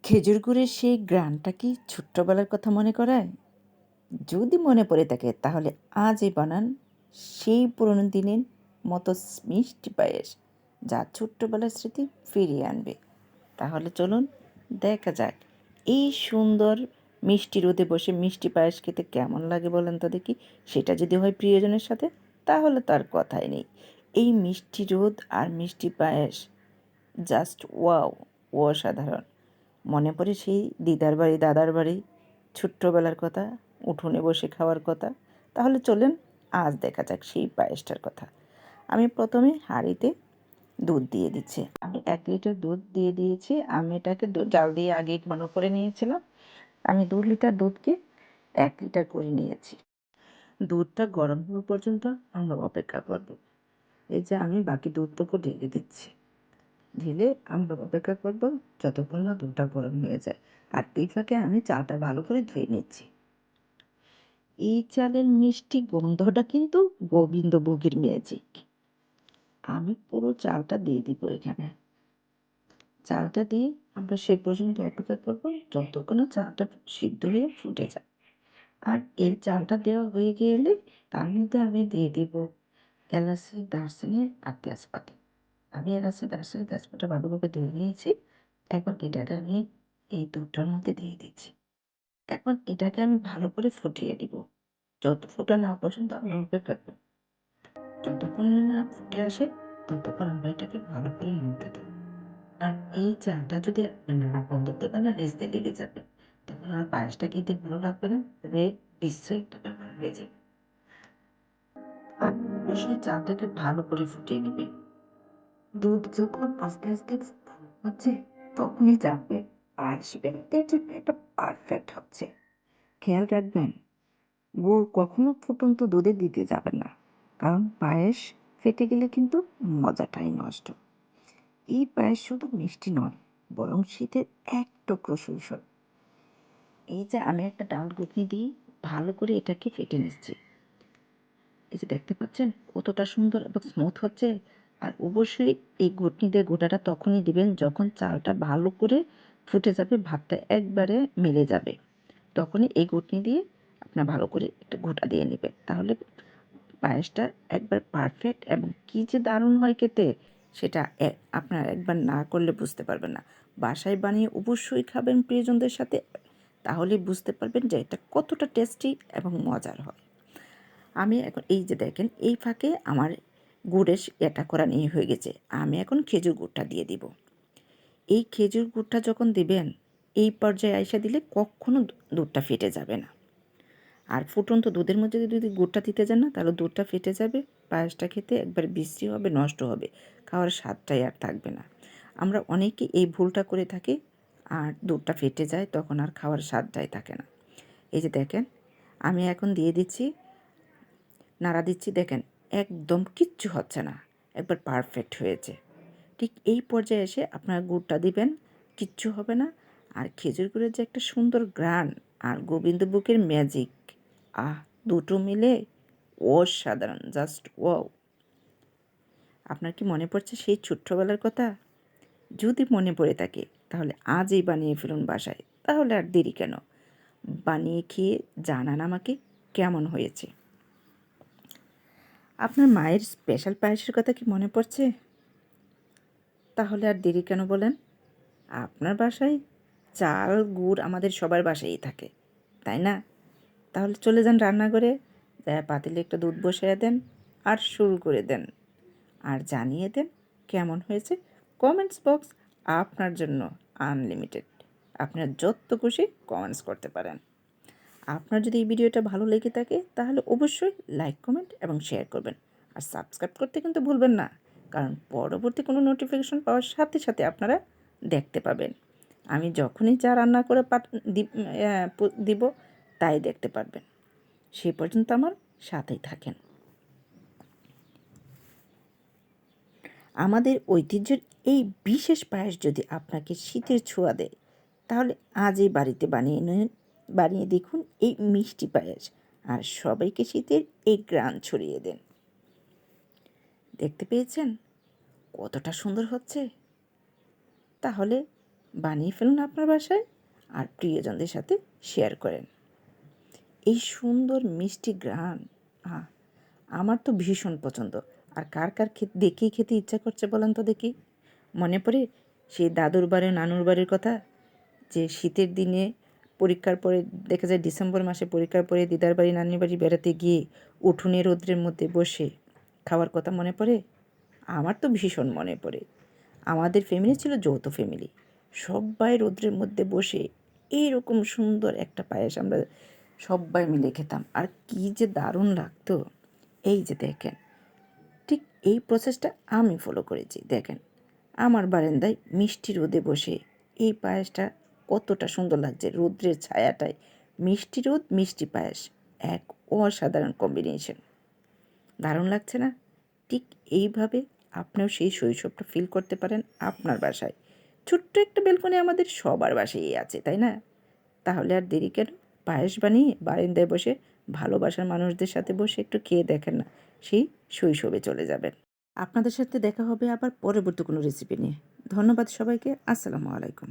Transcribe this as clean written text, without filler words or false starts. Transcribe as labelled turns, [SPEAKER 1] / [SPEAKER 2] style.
[SPEAKER 1] খেজুর গুড়ের সেই ঘ্রাণটা কি ছোট্টবেলার কথা মনে করায়? যদি মনে পড়ে থাকে তাহলে আজই বানান সেই পুরনো দিনের মতো মিষ্টি পায়েস, যা ছোট্টবেলার স্মৃতি ফিরিয়ে আনবে। তাহলে চলুন দেখা যাক এই সুন্দর মিষ্টি রোদে বসে মিষ্টি পায়েস খেতে কেমন লাগে বলেন তো দেখি। সেটা যদি হয় প্রিয়জনের সাথে, তাহলে তার কথাই নেই। এই মিষ্টি রোদ আর মিষ্টি পায়েস জাস্ট ওয়াও, অসাধারণ। মনে পড়ে সেই দিদার বাড়ি দাদার বাড়ি ছোট্টবেলার কথা, উঠোনে বসে খাওয়ার কথা। তাহলে চলেন আজ দেখা যাক সেই পায়েসটার কথা। আমি প্রথমে হাঁড়িতে দুধ দিয়ে দিচ্ছি। আমি 1 লিটার দুধ দিয়ে দিয়েছি। আমি এটাকে জাল দিয়ে আগে ঘন করে নিয়েছিলাম। আমি 2 লিটার দুধকে 1 লিটার করে নিয়েছি। দুধটা গরম হওয়া পর্যন্ত আমরা অপেক্ষা করব। এই যে আমি বাকি দুধটুকু ঢেলে দিচ্ছি। ঢেলে আমরা অপেক্ষা করব যতক্ষণ না দুধটা গরম হয়ে যায়। আর এই ফাঁকে আমি চালটা ভালো করে ধুয়ে নিচ্ছি। এই চালের মিষ্টি গন্ধটা কিন্তু গোবিন্দভোগের ম্যাজিক। আমি পুরো চালটা দিয়ে দিব এখানে। চালটা দিয়ে আমরা সে পর্যন্ত অপেক্ষা করব যতক্ষণ না চালটা সিদ্ধ হয়ে ফুটে যায়। আর এই চালটা দেওয়া হয়ে গেলে তার মধ্যে আমি দিয়ে দিব এলাচি, দারচিনি আর তেজপাতা। আমি এলাচি, দারচিনি, তেজপাতা ভালোভাবে ধুয়ে নিয়েছি। এখন এটাকে আমি এই দুধটার মধ্যে দিয়ে দিচ্ছি। এখন এটাকে আমি ভালো করে ফুটিয়ে দিব। যত ফোটা না পর্যন্ত আমরা অপেক্ষা করব। যতক্ষণ না ফুটে আসে ততক্ষণ আমরা এটাকে ভালো করে নাড়তে দেব। আর এই চালটা যদি না বন্ধ দেবে না রেস্তে লেগে যাবে, তখন আর পায়েসটা খেতে ভালো লাগবে না, বিশ্রী একটা ব্যাপার হয়ে যাবে। আর অবশ্যই চালটাকে ভালো করে ফুটিয়ে নেবে। দুধ যখন আস্তে আস্তে হচ্ছে তখনই জানবে পায়েস ব্যাটারটার জন্য এটা পারফেক্ট হচ্ছে। খেয়াল রাখবেন, গুড় কখনো ফুটন্ত দুধে দিতে যাবে না, কারণ পায়েস ফেটে গেলে কিন্তু মজাটাই নষ্ট। এই পায়েস শুধু মিষ্টি নয়, বরং শীতের এক টুকরো শৈশব। এই যে আমি একটা ডাল ঘুটনি দিয়ে ভালো করে এটাকে ফেটে নিচ্ছি। এই যে দেখতে পাচ্ছেন কতটা সুন্দর এবং স্মুথ হচ্ছে। আর অবশ্যই এই ঘুটনি দিয়ে গোটাটা তখনই দিবেন যখন চালটা ভালো করে ফুটে যাবে, ভাতটা একবারে মিলে যাবে। তখনই এই ঘুটনি দিয়ে আপনার ভালো করে একটা ঘোঁটা দিয়ে নেবেন। তাহলে পায়েসটা একবার পারফেক্ট এবং কী যে দারুণ হয় খেতে, সেটা আপনার একবার না করলে বুঝতে পারবেন না। বাসায় বানিয়ে অবশ্যই খাবেন প্রিয়জনদের সাথে, তাহলে বুঝতে পারবেন যে এটা কতটা টেস্টি এবং মজার হয়। আমি এখন এই যে দেখেন এই ফাঁকে আমার গুড়ের এটা করা নিয়ে হয়ে গেছে। আমি এখন খেজুর গুড়টা দিয়ে দিব। এই খেজুর গুড়টা যখন দিবেন, এই পর্যায়ে আইসা দিলে কখনো দুধটা ফেটে যাবে না। আর ফুটন্ত দুধের মধ্যে যদি গুড়টা দিতে যান না, তাহলে দুধটা ফেটে যাবে, পায়েসটা খেতে একবার বিশ্রী হবে, নষ্ট হবে, খাওয়ার স্বাদটাই আর থাকবে না। আমরা অনেকে এই ভুলটা করে থাকি, আর দুধটা ফেটে যায়, তখন আর খাওয়ার স্বাদটাই থাকে না। এই যে দেখেন আমি এখন দিয়ে দিচ্ছি, নাড়া দিচ্ছি, দেখেন একদম কিচ্ছু হচ্ছে না, একবার পারফেক্ট হয়েছে। ঠিক এই পর্যায়ে এসে আপনার গুড়টা দিবেন, কিচ্ছু হবে না। আর খেজুর গুড়ের যে একটা সুন্দর ঘ্রাণ আর গোবিন্দভোগের ম্যাজিক, আহ, দুটো মিলে অসাধারণ, জাস্ট ওয়াও। আপনার কি মনে পড়ছে সেই ছোট্টবেলার কথা? যদি মনে পড়ে থাকে তাহলে আজই বানিয়ে ফেলুন বাসায়। তাহলে আর দেরি কেন, বানিয়ে খেয়ে জানান আমাকে কেমন হয়েছে। আপনার মায়ের স্পেশাল পায়েসের কথা কি মনে পড়ছে? তাহলে আর দেরি কেন বলেন। আপনার বাসায় চাল গুড় আমাদের সবার বাসায়ই থাকে, তাই না? তাহলে চলে যান রান্নাঘরে, পাতিলে একটু দুধ বসিয়ে দেন আর শুরু করে দেন। আর জানিয়ে দেন কেমন হয়েছে। কমেন্টস বক্স আপনার জন্য আনলিমিটেড। আপনার যত খুশি কমেন্টস করতে পারেন। আপনার যদি এই ভিডিওটা ভালো লেগে থাকে তাহলে অবশ্যই লাইক, কমেন্ট এবং শেয়ার করবেন। আর সাবস্ক্রাইব করতে কিন্তু ভুলবেন না, কারণ পরবর্তী কোনো নোটিফিকেশন পাওয়ার সাথে সাথে আপনারা দেখতে পাবেন। আমি যখনই যা রান্না করে দিব তাই দেখতে পারবেন। সে পর্যন্ত আমার সাথেই থাকেন। আমাদের ঐতিহ্যের এই বিশেষ পায়েস যদি আপনাকে শীতের ছোঁয়া দেয়, তাহলে আজই বাড়িতে বানিয়ে দেখুন এই মিষ্টি পায়েস, আর সবাইকে শীতের এই ঘ্রাণ ছড়িয়ে দেন। দেখতে পেয়েছেন কতটা সুন্দর হচ্ছে? তাহলে বানিয়ে ফেলুন আপনার বাসায় আর প্রিয়জনদের সাথে শেয়ার করেন। এই সুন্দর মিষ্টি ঘ্রাণ আমার তো ভীষণ পছন্দ। আর কার কার দেখেই খেতে ইচ্ছা করছে বলেন তো দেখি। মনে পড়ে সেই দাদুর বাড়ি নানুর বাড়ির কথা, যে শীতের দিনে পরীক্ষার পরে দেখা যায় ডিসেম্বর মাসে পরীক্ষার পরে দিদার বাড়ি নানির বাড়ি বেড়াতে গিয়ে উঠোনে রৌদ্রের মধ্যে বসে খাওয়ার কথা মনে পড়ে। আমার তো ভীষণ মনে পড়ে। আমাদের ফ্যামিলি ছিল যৌথ ফ্যামিলি, সবাই রৌদ্রের মধ্যে বসে এইরকম সুন্দর একটা পায়েস আমরা সবাই মিলে খেতাম, আর কী যে দারুণ লাগতো। এই যে দেখেন, ঠিক এই প্রসেসটা আমি ফলো করেছি। দেখেন, আমার বারান্দায় মিষ্টি রোদে বসে এই পায়েসটা কতটা সুন্দর লাগছে, রৌদ্রের ছায়াটায় মিষ্টি রোদ মিষ্টি পায়েস, এক অসাধারণ কম্বিনেশন। দারুণ লাগছে না? ঠিক এইভাবে আপনিও সেই শৈশবটা ফিল করতে পারেন আপনার বাসায়। ছোট্ট একটা বেলকনি আমাদের সবার বাসায়ই আছে, তাই না? তাহলে আর দেরি কেন? পায়েস বানিয়ে বারান্দায় বসে ভালোবাসার মানুষদের সাথে বসে একটু খেয়ে দেখেন না, সেই শৈশবে চলে যাবেন। আপনাদের সাথে দেখা হবে আবার পরবর্তী কোনো রেসিপি নিয়ে। ধন্যবাদ সবাইকে। আসসালামু আলাইকুম।